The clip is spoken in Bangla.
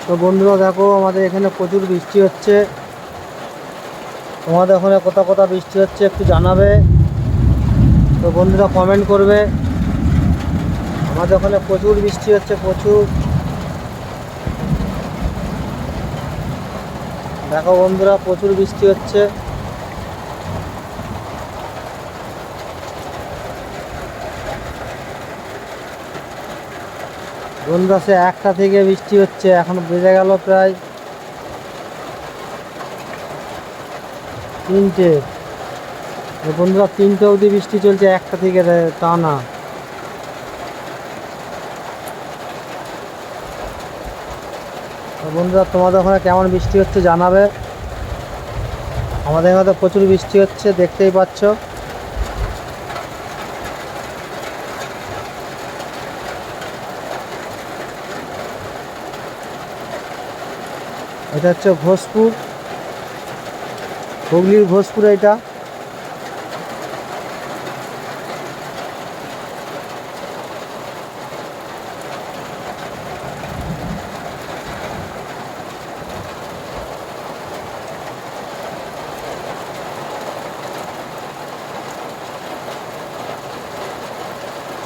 তো বন্ধুরা দেখো, আমাদের এখানে প্রচুর বৃষ্টি হচ্ছে। তোমাদের ওখানে কোথা কোথা বৃষ্টি হচ্ছে একটু জানাবে। তো বন্ধুরা কমেন্ট করবে। আমাদের ওখানে প্রচুর বৃষ্টি হচ্ছে, প্রচুর। দেখো বন্ধুরা, প্রচুর বৃষ্টি হচ্ছে। বন্ধুরা সে 1টা থেকে বৃষ্টি হচ্ছে, এখন বেজে গেল প্রায় 3টে। বন্ধুরা 3টে অবধি বৃষ্টি চলছে, 1টা থেকে টানা। তো বন্ধুরা তোমাদের ওখানে কেমন বৃষ্টি হচ্ছে জানাবে। আমাদের এখানে তো প্রচুর বৃষ্টি হচ্ছে, দেখতেই পাচ্ছ। এটা হচ্ছে ঘোষপুর, হুগলির ঘোষপুর এটা।